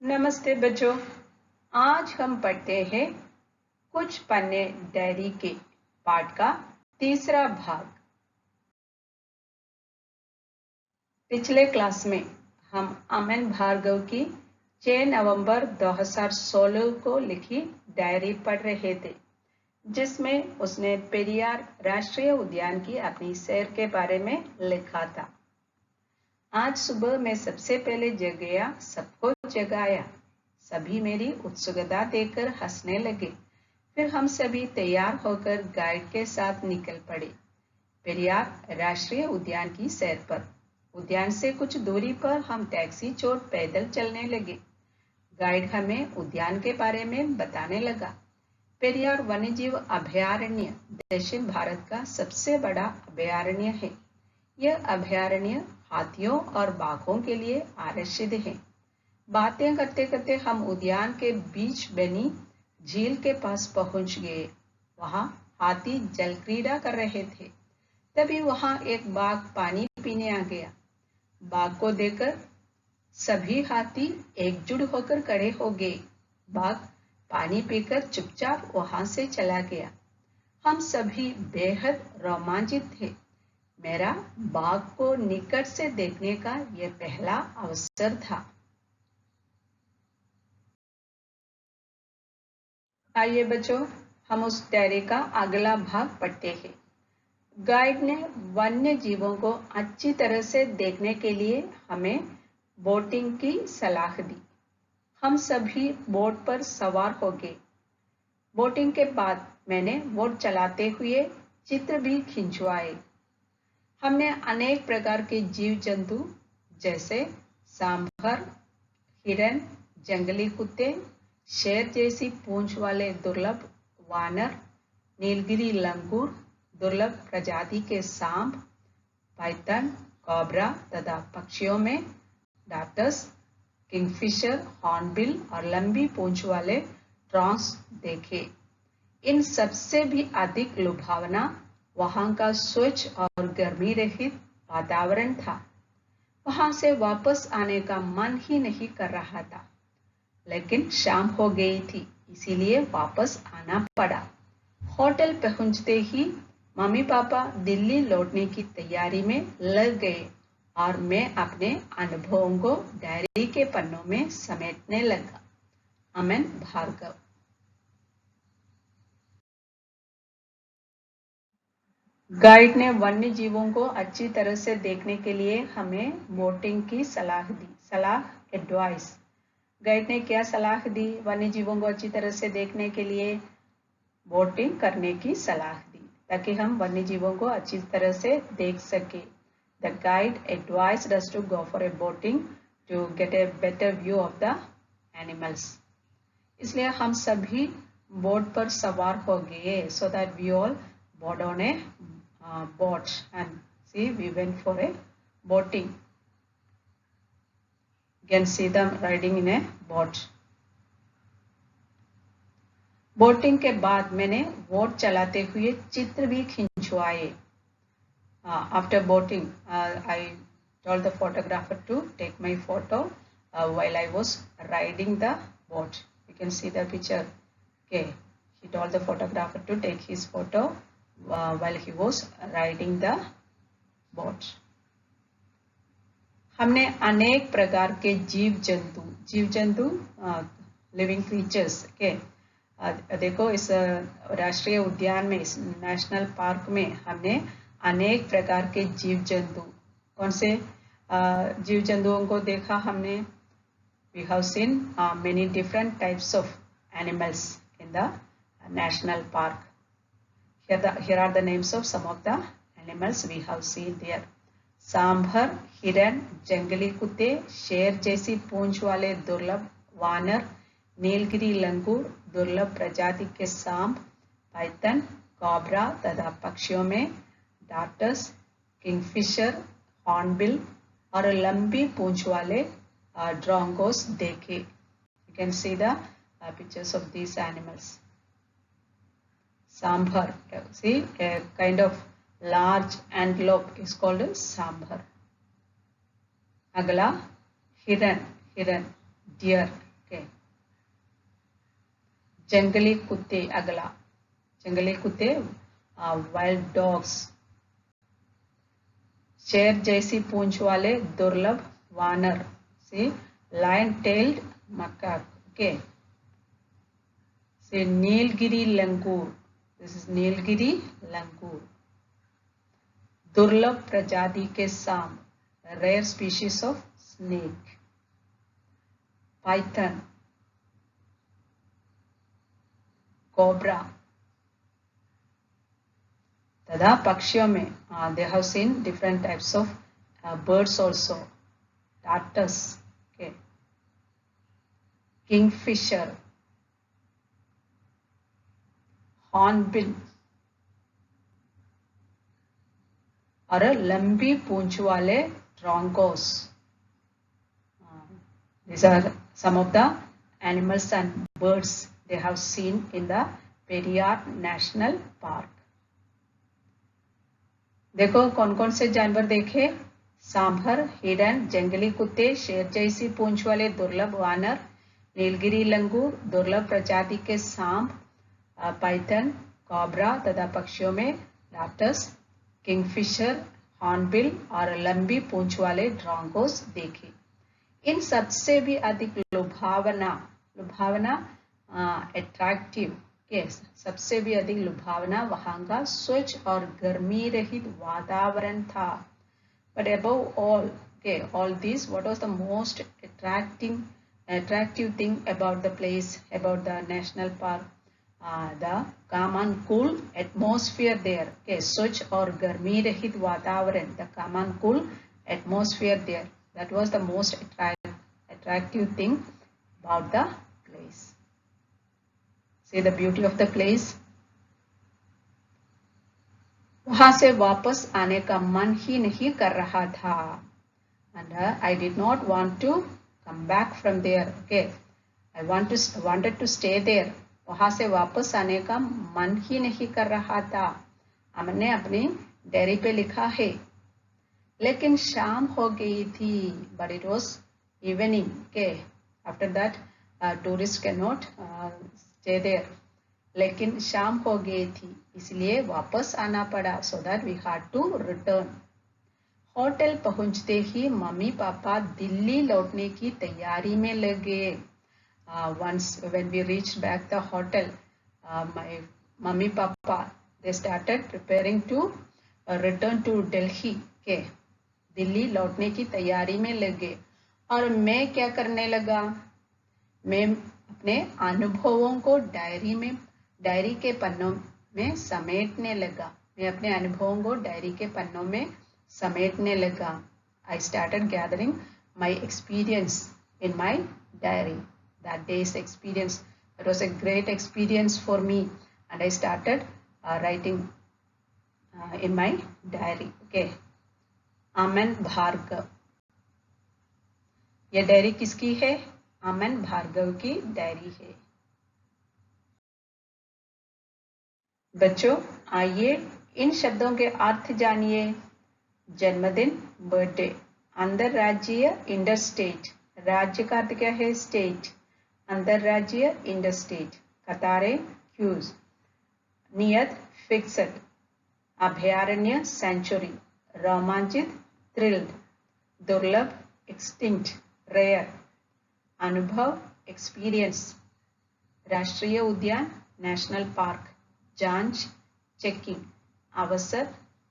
नमस्ते बच्चों। आज हम पढ़ते हैं कुछ पन्ने डायरी के पाठ का तीसरा भाग। पिछले क्लास में हम अमन भार्गव की 6 नवंबर 2016 को लिखी डायरी पढ़ रहे थे, जिसमें उसने पेरियार राष्ट्रीय उद्यान की अपनी सैर के बारे में लिखा था। आज सुबह मैं सबसे पहले जग गया, सबको जगाया। सभी मेरी उत्सुकता देखकर हंसने लगे। फिर हम सभी तैयार होकर गाइड के साथ निकल पड़े पेरियार राष्ट्रीय उद्यान की सैर पर। उद्यान से कुछ दूरी पर हम टैक्सी छोड़ पैदल चलने लगे। गाइड हमें उद्यान के बारे में बताने लगा। पेरियार वन्यजीव अभयारण्य दक्षिण भारत का सबसे बड़ा अभयारण्य है। यह अभयारण्य हाथियों और बाघों के लिए आरक्षित है। बातें करते करते हम उद्यान के बीच बनी झील के पास पहुंच गए। वहां हाथी जल क्रीड़ा कर रहे थे। तभी वहां एक बाघ पानी पीने आ गया। बाघ को देखकर सभी हाथी एकजुट होकर खड़े हो गए। बाघ पानी पीकर चुपचाप वहां से चला गया। हम सभी बेहद रोमांचित थे। मेरा बाघ को निकट से देखने का यह पहला अवसर था। आइए बच्चों, हम उस डायरी का अगला भाग पढ़ते हैं। गाइड ने वन्य जीवों को अच्छी तरह से देखने के लिए हमें बोटिंग की सलाह दी। हम सभी बोट पर सवार हो गए। बोटिंग के बाद मैंने बोट चलाते हुए चित्र भी खिंचवाए। हमने अनेक प्रकार के जीव जंतु जैसे सांभर, हिरन, जंगली कुत्ते, शेर जैसी पूंछ वाले दुर्लभ वानर, नीलगिरी लंगूर, दुर्लभ प्रजाति के सांप, पाइथन, कोबरा तथा पक्षियों में डार्टस, किंगफिशर, हॉर्नबिल और लंबी पूंछ वाले ट्रॉन्स देखे। इन सबसे भी अधिक लुभावना वहां का स्वच्छ और गर्मी रहित वातावरण था। वहां से वापस आने का मन ही नहीं कर रहा था, लेकिन शाम हो गई थी, इसीलिए वापस आना पड़ा। होटल पहुंचते ही मम्मी पापा दिल्ली लौटने की तैयारी में लग गए और मैं अपने अनुभवों को डायरी के पन्नों में समेटने लगा। अमन भार्गव। गाइड ने वन्य जीवों को अच्छी तरह से देखने के लिए हमें बोटिंग की सलाह दी। एडवाइस। गाइड ने क्या सलाह दी? वन्य जीवों को अच्छी तरह से देखने के लिए बोटिंग करने की सलाह दी, ताकि हम वन्य जीवों को अच्छी तरह से देख सके। The guide advised us to go for a boating to get a better view of the animals. इसलिए हम सभी बोट पर सवार हो गए, so that we all board on a boat and see we went for a boating. You can see them riding in a boat. Boating के बाद मैंने बोट चलाते हुए चित्र भी खिंचवाए। After boating, I told the photographer to take my photo while I was riding the boat. You can see the picture. Okay, he told the photographer to take his photo while he was riding the boat. हमने अनेक प्रकार के जीव जंतु living creatures के देखो, इस राष्ट्रीय उद्यान में, इस नेशनल पार्क में हमने अनेक प्रकार के जीव जंतु, कौन से जीव जंतुओं को देखा हमने? We have seen many different types of animals in the national park. Here are the names of some of the animals we have seen there. Sambar, हिरन, जंगली कुत्ते, शेर जैसी पूंछ वाले दुर्लभ वानर, नीलगिरी लंगूर, दुर्लभ प्रजाति के सांप, पाइथन, कोबरा तथा पक्षियों में डार्टस, किंगफिशर, हॉर्नबिल और लंबी पूंछ वाले ड्रोंगोस देखे। You can see the pictures of these animals. Sambar, see, a kind of large antelope is called sambar. अगला हिरन, deer. जंगली कुत्ते, अगला जंगली कुत्ते, वाइल्ड डॉग्स। शेर जैसी पूंछ वाले दुर्लभ वानर, sea lion tailed macaque, okay. See Nilgiri langur, this is Nilgiri langur. दुर्लभ प्रजाति के सांप, rare species of snake. Python, cobra. तथा पक्षियों में they have seen different types of birds also, tortoise, okay, kingfisher, hornbill और लंबी पूंछ वाले ट्रॉन्कोस। These are some of the animals and birds they have seen in the Periyar National Park. देखो कौन कौन से जानवर देखे, सांभर, हिरन, जंगली कुत्ते, शेर जैसी पूंछ वाले दुर्लभ वानर, नीलगिरी लंगूर, दुर्लभ प्रजाति के सांप, पाइथन, कोबरा तथा पक्षियों में टार्टस, किंगफिशर, हॉर्नबिल और लंबी पूंछ वाले ड्रॉन्कोस देखे। इन सबसे भी अधिक लुभावना, अट्रैक्टिव, सबसे भी अधिक लुभावना वहां का स्वच्छ और गर्मी रहित वातावरण था। But above all, all these, what was the most attractive thing about the place, about the national park? The calm and cool atmosphere there. स्वच्छ और गर्मी रहित वातावरण, the calm and cool atmosphere there. That was the most attractive thing about the place. See the beauty of the place. वहां से वापस आने का मन ही नहीं कर रहा था, and I did not want to come back from there. Okay, I wanted to stay there. वहां से वापस आने का मन ही नहीं कर रहा था। हमने अपनी डायरी पे लिखा है, लेकिन शाम हो गई थी, but it was evening. Okay, after that tourists cannot stay there. लेकिन शाम हो गई थी, इसलिए वापस आना पड़ा, so that we had to return. Hotel पहुंचते ही मम्मी पापा दिल्ली लौटने की तैयारी में लगे। Once when we reached back the hotel, my mummy papa they started preparing to return to Delhi. के दिल्ली लौटने की तैयारी में लगे। और मैं क्या करने लगा, मैं अपने अनुभवों को डायरी के पन्नों में समेटने लगा। मैं अपने अनुभवों को डायरी के पन्नों में समेटने लगा। I started gathering my experience in my diary. That day's experience, it was a great experience for me, and I started writing in my diary. Okay, अमन भार्गव, यह डायरी किसकी है? अमन भार्गव की डायरी है। बच्चों आइए इन शब्दों के अर्थ जानिए। जन्मदिन, बर्थडे, अंतरराज्यीय, इंटर स्टेट, राज्य का अर्थ क्या है? स्टेट, अंतरराज्यीय, इंटर स्टेट, कतारें, क्यूज, नियत, फिक्स्ड, अभयारण्य, सेंचुरी, रोमांचित, थ्रिल्ड, दुर्लभ, एक्सटिंक्ट, रेयर, अनुभव, एक्सपीरियंस, राष्ट्रीय उद्यान, नेशनल पार्क, जांच, चेकिंग, अवसर,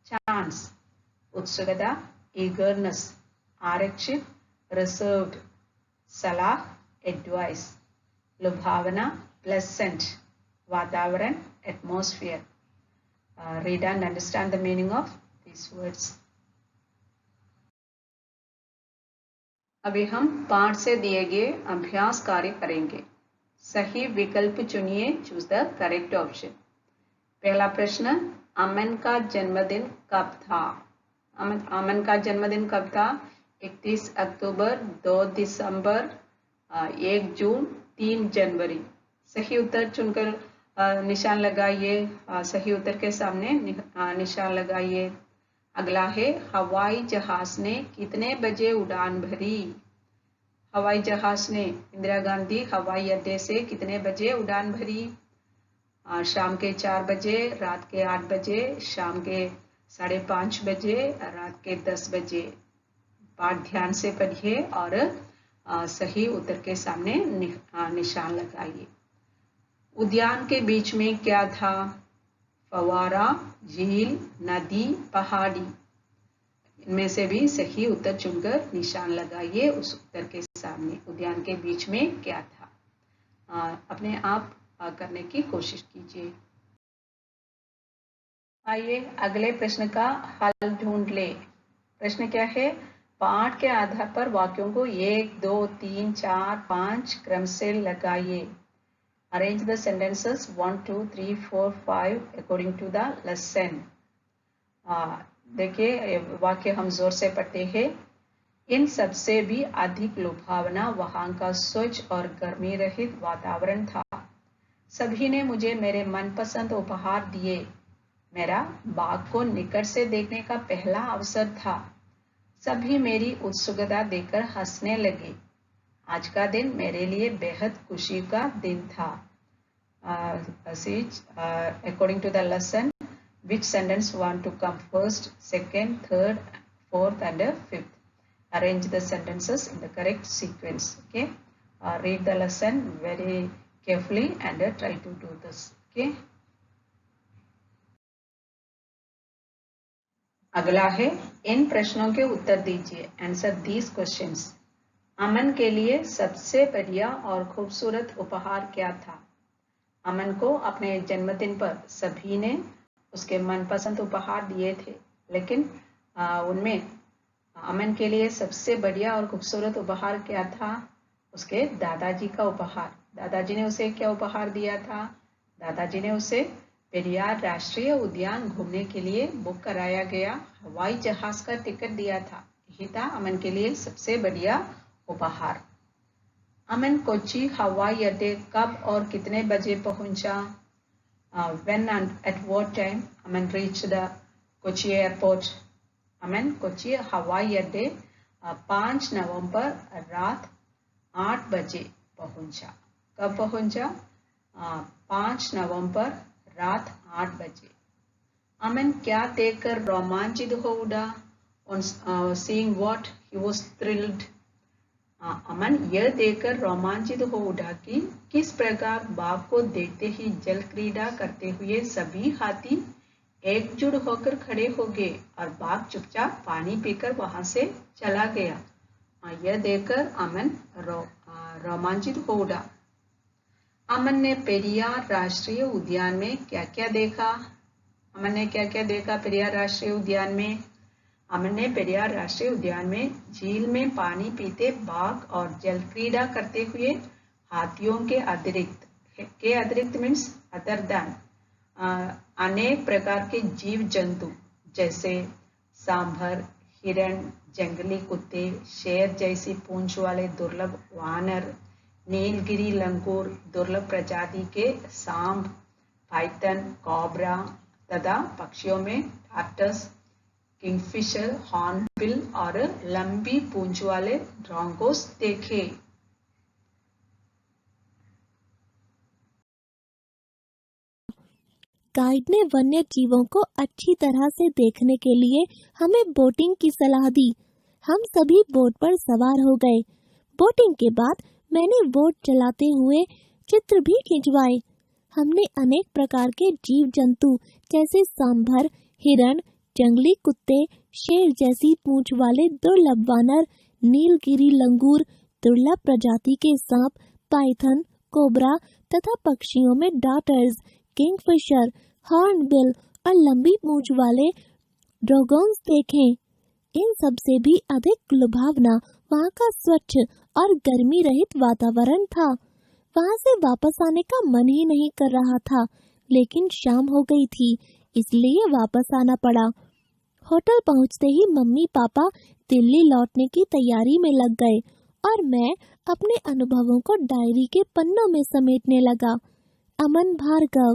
चांस, उत्सुकता, ईगरनेस, आरक्षित, रिजर्व्ड, सलाह, एडवाइस, लुभावना, प्लेसेंट, वातावरण, atmosphere. Read and understand the meaning of these words. अभी हम पाठ से दिए गए अभ्यास कार्य करेंगे। सही विकल्प चुनिए, चूज द करेक्ट ऑप्शन। पहला प्रश्न, अमन का जन्मदिन कब था? अमन का जन्मदिन कब था? 31 अक्टूबर, 2 दिसंबर, 1 जून, 3 जनवरी। सही उत्तर चुनकर निशान लगाइए, सही उत्तर के सामने निशान लगाइए। अगला है, हवाई जहाज ने कितने बजे उड़ान भरी? हवाई जहाज ने इंदिरा गांधी हवाई अड्डे से कितने बजे उड़ान भरी? शाम के 4 बजे, रात के 8 बजे, शाम के 5:30 बजे, रात के 10 बजे। पाठ ध्यान से पढ़िए और सही उत्तर के सामने निशान लगाइए। उद्यान के बीच में क्या था? फव्वारा, झील, नदी, पहाड़ी। इनमें से भी सही उत्तर चुनकर निशान लगाइए उस उत्तर के सामने। उद्यान के बीच में क्या था? अपने आप करने की कोशिश कीजिए। आइए अगले प्रश्न का हल ढूंढ ले। प्रश्न क्या है? पाठ के आधार पर वाक्यों को 1, 2, 3, 4, 5 क्रम से लगाइए। Arrange the sentences 1, 2, 3, 4, 5 according to the lesson. देखिए वाक्य हम जोर से पढ़ते हैं। इन सबसे भी अधिक लुभावना वहां का स्वच्छ और गर्मी रहित वातावरण था। सभी ने मुझे मेरे मनपसंद उपहार दिए। मेरा बाग को निकट से देखने का पहला अवसर था। सभी मेरी उत्सुकता देखकर हंसने लगे। आज का दिन मेरे लिए बेहद खुशी का दिन था। According to the lesson, which sentence want to come first, second, third, fourth, and fifth? Arrange the sentences in the correct sequence. Okay. Read the lesson very carefully and try to do this. Okay. अगला है इन प्रश्नों के उत्तर दीजिए। Answer these questions. अमन के लिए सबसे बढ़िया और खूबसूरत उपहार क्या था? अमन को अपने जन्मदिन पर सभी ने उसके मनपसंद उपहार दिए थे, लेकिन उनमें अमन के लिए सबसे बढ़िया और खूबसूरत उपहार क्या था? उसके दादाजी का उपहार। दादाजी ने उसे क्या उपहार दिया था? दादाजी ने उसे पेरियार राष्ट्रीय उद्यान घूमने के लिए बुक कराया गया हवाई जहाज का टिकट दिया था। यही था अमन के लिए सबसे बढ़िया उपहार। अमन कोच्चि हवाई अड्डे कब और कितने बजे पहुंचा? When and at what time Aman reached the Kochi airport? अमन कोच्चि हवाई अड्डे 5 नवंबर रात 8 बजे पहुंचा। कब पहुंचा? 5 नवंबर रात 8 बजे। अमन क्या देखकर रोमांचित हो उठा? On seeing what he was thrilled. अमन यह देखकर रोमांचित हो उठा कि किस प्रकार बाघ को देखते ही जल क्रीड़ा करते हुए सभी हाथी एकजुट होकर खड़े हो गए और बाघ चुपचाप पानी पीकर वहां से चला गया। यह देखकर अमन रोमांचित हो उठा। अमन ने पेरियार राष्ट्रीय उद्यान में क्या क्या देखा? अमन ने क्या क्या देखा पेरियार राष्ट्रीय उद्यान में? अमन ने पेरियार राष्ट्रीय उद्यान में झील में पानी पीते बाघ और जल क्रीड़ा करते हुए हाथियों के अतिरिक्त मीन्स अदर देन अनेक प्रकार के जीव जंतु जैसे सांभर, हिरण, जंगली कुत्ते, शेर जैसी पूंछ वाले दुर्लभ वानर, नीलगिरी लंगूर, दुर्लभ प्रजाति के सांप, पाइथन, कोबरा तथा पक्षियों में टार्टस, किंगफिशर, हॉर्नबिल और लंबी पूंछ वाले ड्रॉन्गोस देखे। गाइड ने वन्य जीवों को अच्छी तरह से देखने के लिए हमें बोटिंग की सलाह दी। हम सभी बोट पर सवार हो गए। बोटिंग के बाद मैंने बोट चलाते हुए चित्र भी खिंचवाए। हमने अनेक प्रकार के जीव जंतु जैसे सांभर, हिरण, जंगली कुत्ते, शेर जैसी पूंछ वाले दुर्लभ वानर, नीलगिरी लंगूर, दुर्लभ प्रजाति के सांप, पाइथन, कोबरा तथा पक्षियों में डार्टर्स, किंगफिशर, हॉर्नबिल और लंबी पूंछ वाले ड्रैगन्स देखे। इन सब से भी अधिक लुभावना वहाँ का स्वच्छ और गर्मी रहित वातावरण था। वहाँ से वापस आने का मन ही नहीं कर रहा था, लेकिन शाम हो गई थी, इसलिए वापस आना पड़ा। होटल पहुँचते ही मम्मी पापा दिल्ली लौटने की तैयारी में लग गए और मैं अपने अनुभवों को डायरी के पन्नों में समेटने लगा। अमन भार्गव।